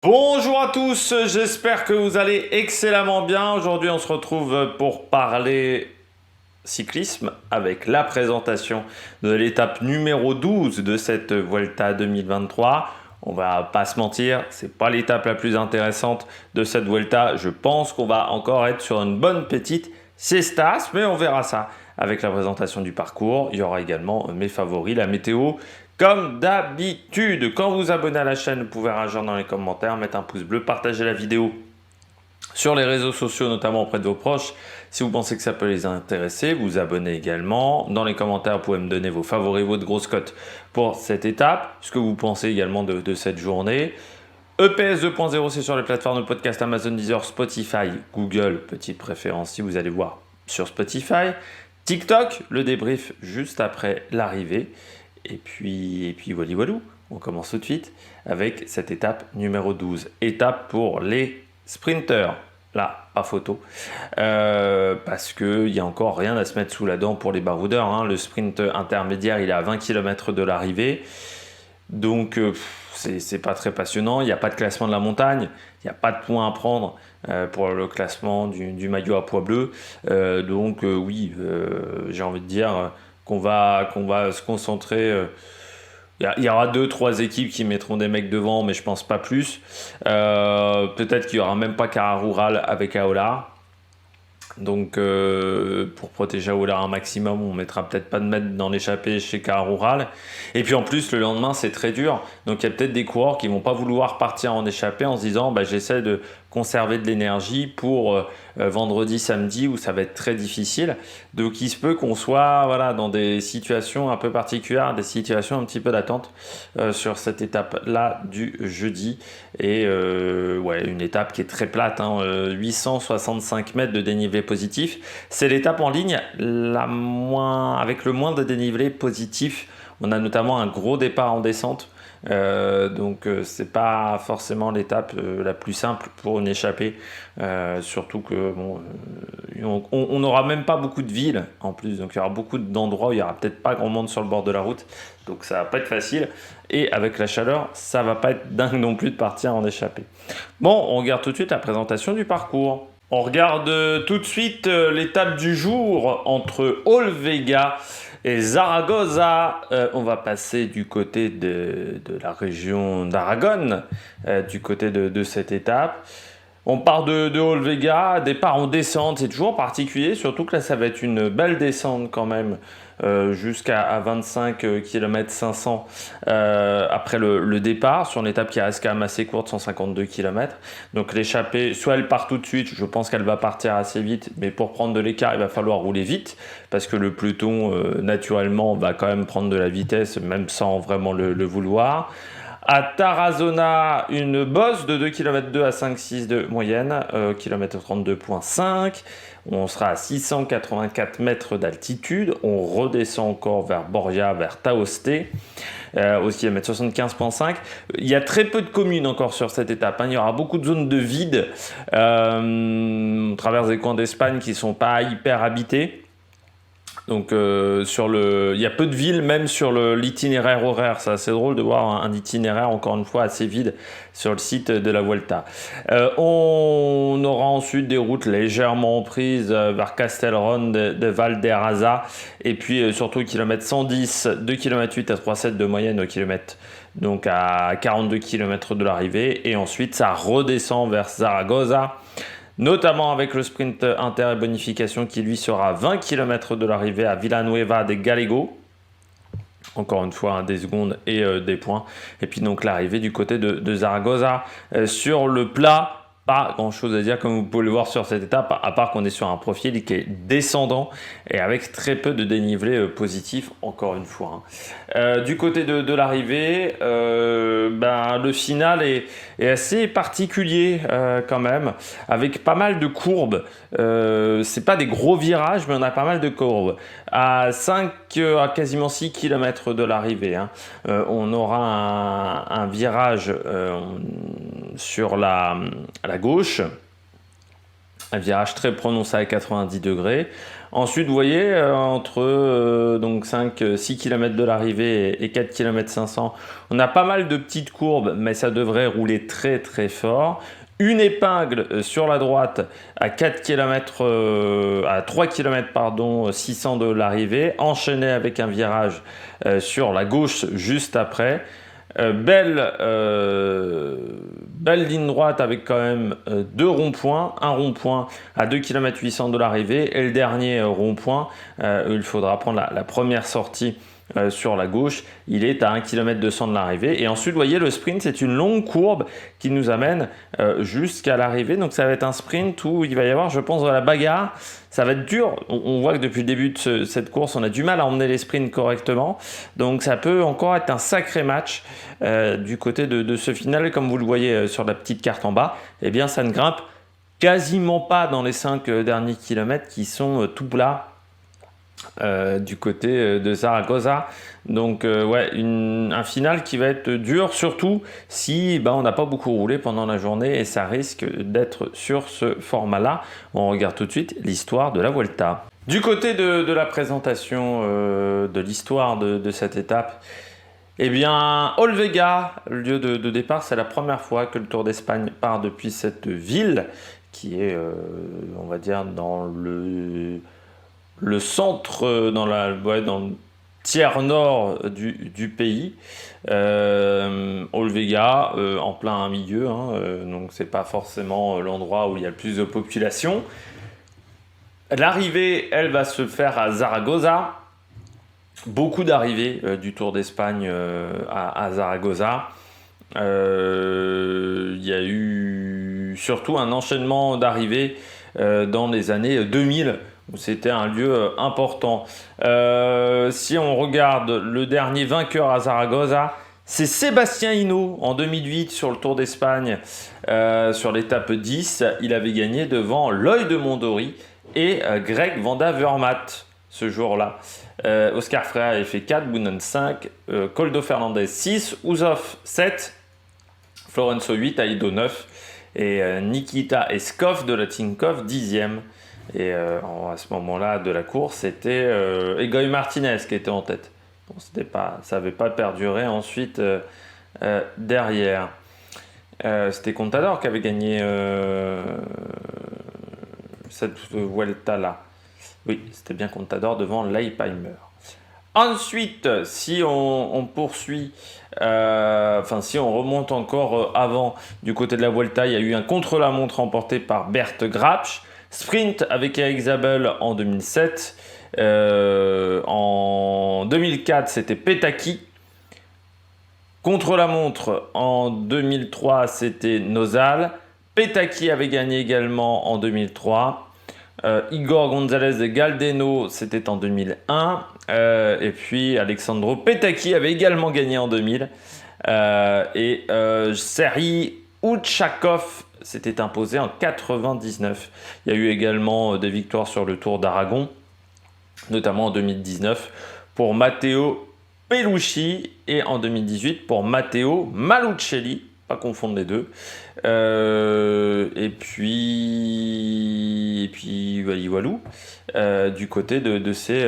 Bonjour à tous, j'espère que vous allez excellemment bien. Aujourd'hui, on se retrouve pour parler cyclisme avec la présentation de l'étape numéro 12 de cette Vuelta 2023. On va pas se mentir, c'est pas l'étape la plus intéressante de cette Vuelta. Je pense qu'on va encore être sur une bonne petite siestas, mais on verra ça avec la présentation du parcours. Il y aura également mes favoris, la météo. Comme d'habitude, quand vous abonnez à la chaîne, vous pouvez réagir dans les commentaires, mettre un pouce bleu, partager la vidéo sur les réseaux sociaux, notamment auprès de vos proches. Si vous pensez que ça peut les intéresser, vous abonnez également. Dans les commentaires, vous pouvez me donner vos favoris, votre grosse cote pour cette étape, ce que vous pensez également de cette journée. EPS 2.0, c'est sur les plateformes de podcast Amazon, Deezer, Spotify, Google, petite préférence si vous allez voir sur Spotify. TikTok, le débrief juste après l'arrivée. Et puis voilà, on commence tout de suite avec cette étape numéro 12. Étape pour les sprinters. Là, pas photo. Parce qu'il n'y a encore rien à se mettre sous la dent pour les baroudeurs. Hein. Le sprint intermédiaire, il est à 20 km de l'arrivée. Donc, c'est pas très passionnant. Il n'y a pas de classement de la montagne. Il n'y a pas de points à prendre pour le classement du maillot à poids bleu. Oui, j'ai envie de dire qu'on va se concentrer. Il y aura 2-3 équipes qui mettront des mecs devant, mais je pense pas plus. Peut-être qu'il n'y aura même pas Cara Rural avec Aola. Donc, pour protéger Aola un maximum, on mettra peut-être pas de mètres dans l'échappée chez Cara Rural. Et puis en plus, le lendemain, c'est très dur. Donc, il y a peut-être des coureurs qui vont pas vouloir partir en échappée en se disant j'essaie de conserver de l'énergie pour vendredi, samedi où ça va être très difficile. Donc, il se peut qu'on soit dans des situations un peu particulières, des situations un petit peu d'attente sur cette étape-là du jeudi. Et une étape qui est très plate, 865 mètres de dénivelé positif. C'est l'étape en ligne avec le moins de dénivelé positif. On a notamment un gros départ en descente. C'est pas forcément l'étape la plus simple pour une échappée, surtout que on n'aura même pas beaucoup de villes en plus, donc il y aura beaucoup d'endroits où il y aura peut-être pas grand monde sur le bord de la route, donc ça va pas être facile, et avec la chaleur ça va pas être dingue non plus de partir en échappée. Bon, on regarde tout de suite la présentation du parcours. On regarde tout de suite l'étape du jour entre Olvega et Zaragoza. On va passer du côté de la région d'Aragon, du côté de cette étape. On part de Olvega, départ en descente, c'est toujours particulier, surtout que là ça va être une belle descente quand même, jusqu'à 25 km 500 après le départ, sur une étape qui reste quand même assez courte, 152 km. Donc l'échappée, soit elle part tout de suite, je pense qu'elle va partir assez vite, mais pour prendre de l'écart, il va falloir rouler vite, parce que le peloton, naturellement, va quand même prendre de la vitesse, même sans vraiment le vouloir. À Tarazona, une bosse de 2 km 2 à 5,6 de moyenne, km 32,5. On sera à 684 mètres d'altitude. On redescend encore vers Borja, vers Taoste, au km 75,5. Il y a très peu de communes encore sur cette étape. Il y aura beaucoup de zones de vide. On traverse des coins d'Espagne qui ne sont pas hyper habités. Donc il y a peu de villes même sur l'itinéraire horaire. C'est assez drôle de voir un itinéraire encore une fois assez vide sur le site de la Vuelta. On aura ensuite des routes légèrement prises vers Castelron de Valderraza, et puis surtout au kilomètre 110, 2 km 8 à 3,7 de moyenne au kilomètre, donc à 42 km de l'arrivée, et ensuite ça redescend vers Zaragoza, notamment avec le sprint inter et bonification qui lui sera à 20 km de l'arrivée à Villanueva de Gallego. Encore une fois, des secondes et des points. Et puis donc l'arrivée du côté de Zaragoza. Sur le plat, pas grand chose à dire comme vous pouvez le voir sur cette étape, à part qu'on est sur un profil qui est descendant et avec très peu de dénivelé positif, encore une fois. Du côté de l'arrivée, le final est assez particulier quand même, avec pas mal de courbes. C'est pas des gros virages, mais on a pas mal de courbes. À quasiment 6 km de l'arrivée, on aura un virage sur la gauche, Un virage très prononcé à 90 degrés. Ensuite, vous voyez, entre donc 5-6 km de l'arrivée et 4 km 500, on a pas mal de petites courbes, mais ça devrait rouler très très fort. Une épingle sur la droite à 4 km, à 3 km pardon, 600 de l'arrivée, enchaîné avec un virage sur la gauche juste après. Belle ligne droite avec quand même deux ronds-points, un rond-point à 2 km 800 de l'arrivée et le dernier rond-point où il faudra prendre la première sortie sur la gauche, il est à 1 km 200 de l'arrivée. Et ensuite, vous voyez, le sprint, c'est une longue courbe qui nous amène jusqu'à l'arrivée. Donc ça va être un sprint où il va y avoir, je pense, de la bagarre. Ça va être dur. On voit que depuis le début de cette course, on a du mal à emmener les sprints correctement. Donc ça peut encore être un sacré match du côté de ce final. Comme vous le voyez sur la petite carte en bas, eh bien ça ne grimpe quasiment pas dans les 5 derniers kilomètres qui sont tout plats. Du côté de Zaragoza. Donc ouais, un final qui va être dur, surtout si on n'a pas beaucoup roulé pendant la journée et ça risque d'être sur ce format-là. On regarde tout de suite l'histoire de la Vuelta. Du côté de la présentation de l'histoire de cette étape, eh bien, Olvega, le lieu de départ, c'est la première fois que le Tour d'Espagne part depuis cette ville qui est, on va dire, dans le centre, dans le tiers nord du pays. Olvega, en plein milieu, donc c'est pas forcément l'endroit où il y a le plus de population. L'arrivée, elle va se faire à Zaragoza. Beaucoup d'arrivées du Tour d'Espagne à Zaragoza. Il y a eu surtout un enchaînement d'arrivées dans les années 2000. C'était un lieu important. Si on regarde le dernier vainqueur à Zaragoza, c'est Sébastien Hinault en 2008 sur le Tour d'Espagne, sur l'étape 10. Il avait gagné devant Loïc de Mondori et Greg Van Avermaet ce jour-là. Oscar Freire avait fait 4, Boonen 5, Koldo Fernandez 6, Ouzov 7, Florenzo 8, Aido 9 et Nikita Eskov de la Tinkoff 10e. Et à ce moment-là de la course, c'était Egoy Martinez qui était en tête. Bon, ça n'avait pas perduré ensuite derrière. C'était Contador qui avait gagné cette Vuelta-là. Oui, c'était bien Contador devant Leipheimer. Ensuite, si on poursuit, si on remonte encore avant du côté de la Vuelta, il y a eu un contre-la-montre remporté par Bert Grapsch. Sprint avec Eric Zabel en 2007. En 2004, c'était Petaki. Contre-la-montre en 2003, c'était Nozal. Petaki avait gagné également en 2003. Igor González de Galdeno, c'était en 2001. Et puis Alexandro Petaki avait également gagné en 2000. Serhii Outchakov s'était imposé en 99. Il y a eu également des victoires sur le Tour d'Aragon, notamment en 2019 pour Matteo Pelucci et en 2018 pour Matteo Malucelli, pas confondre les deux. Et puis Walou, du côté de ces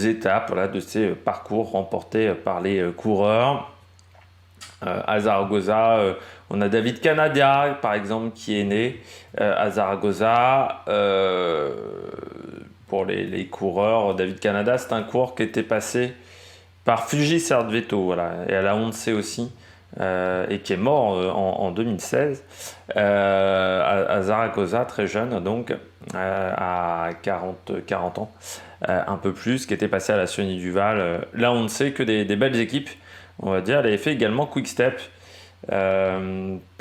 étapes, voilà, de ces parcours remportés par les coureurs. À Zaragoza, on a David Canadia, par exemple, qui est né à Zaragoza. Pour les coureurs, David Canadia, c'est un coureur qui était passé par Fuji Serveto, voilà, et à la Once aussi, et qui est mort en 2016 à Zaragoza, très jeune, donc à 40 ans, un peu plus, qui était passé à la Sioni Duval. Là, on ne sait que des belles équipes. On va dire, elle avait fait également Quick Step. Pas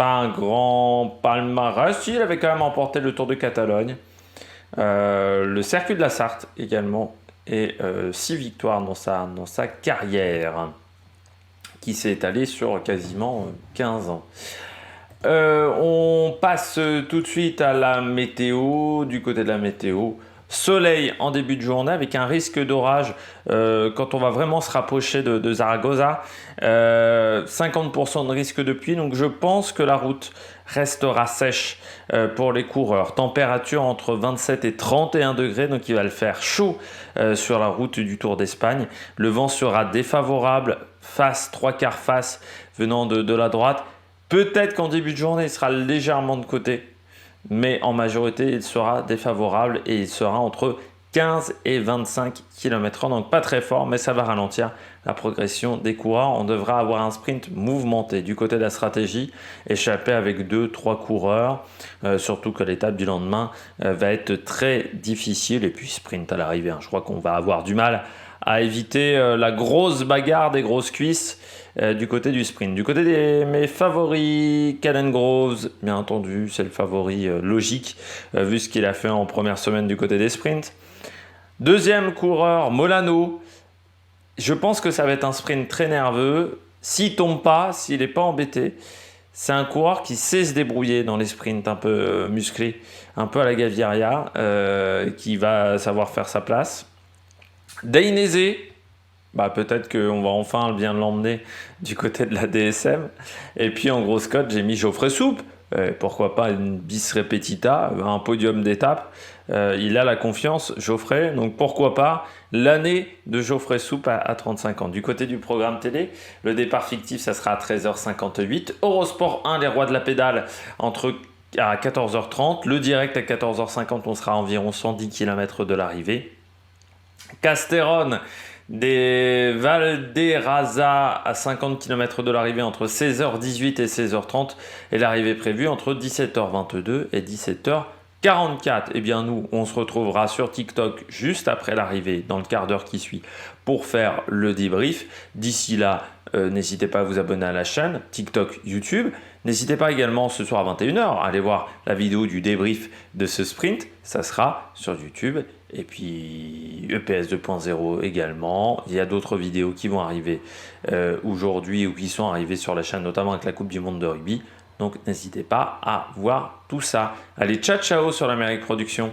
un grand palmarès, si, elle avait quand même remporté le Tour de Catalogne. Le Circuit de la Sarthe également. Et 6 victoires dans sa carrière, qui s'est étalée sur quasiment 15 ans. On passe tout de suite à la météo. Du côté de la météo, Soleil en début de journée avec un risque d'orage quand on va vraiment se rapprocher de Zaragoza. 50% de risque de pluie, donc je pense que la route restera sèche pour les coureurs. Température entre 27 et 31 degrés, donc il va le faire chaud sur la route du Tour d'Espagne. Le vent sera défavorable, trois quarts face venant de la droite. Peut-être qu'en début de journée, il sera légèrement de côté, mais en majorité, il sera défavorable et il sera entre 15 et 25 km/h, donc pas très fort, mais ça va ralentir la progression des coureurs. On devra avoir un sprint mouvementé du côté de la stratégie, échapper avec 2-3 coureurs, surtout que l'étape du lendemain va être très difficile, et puis sprint à l'arrivée, hein. Je crois qu'on va avoir du mal à éviter la grosse bagarre des grosses cuisses du côté du sprint. Du côté de mes favoris, Caden Groves, bien entendu, c'est le favori logique, vu ce qu'il a fait en première semaine du côté des sprints. Deuxième coureur, Molano. Je pense que ça va être un sprint très nerveux. S'il tombe pas, s'il n'est pas embêté, c'est un coureur qui sait se débrouiller dans les sprints un peu musclés, un peu à la Gaviria, qui va savoir faire sa place. Dainese, peut-être qu'on va enfin bien l'emmener du côté de la DSM. Et puis en grosse cote, j'ai mis Geoffrey Soupe. Pourquoi pas une bis repetita, un podium d'étape. Il a la confiance, Geoffrey, donc pourquoi pas l'année de Geoffrey Soupe à 35 ans. Du côté du programme télé, le départ fictif, ça sera à 13h58. Eurosport 1, les rois de la pédale, à 14h30. Le direct à 14h50, on sera à environ 110 km de l'arrivée. Casterone des Valderrasa à 50 km de l'arrivée entre 16h18 et 16h30 et l'arrivée prévue entre 17h22 et 17h44. Eh bien nous, on se retrouvera sur TikTok juste après l'arrivée, dans le quart d'heure qui suit, pour faire le débrief. D'ici là, n'hésitez pas à vous abonner à la chaîne, TikTok, YouTube. N'hésitez pas également ce soir à 21h à aller voir la vidéo du débrief de ce sprint. Ça sera sur YouTube. Et puis EPS 2.0 également. Il y a d'autres vidéos qui vont arriver aujourd'hui ou qui sont arrivées sur la chaîne, notamment avec la Coupe du Monde de rugby. Donc n'hésitez pas à voir tout ça. Allez, ciao ciao sur l'Amérique Production.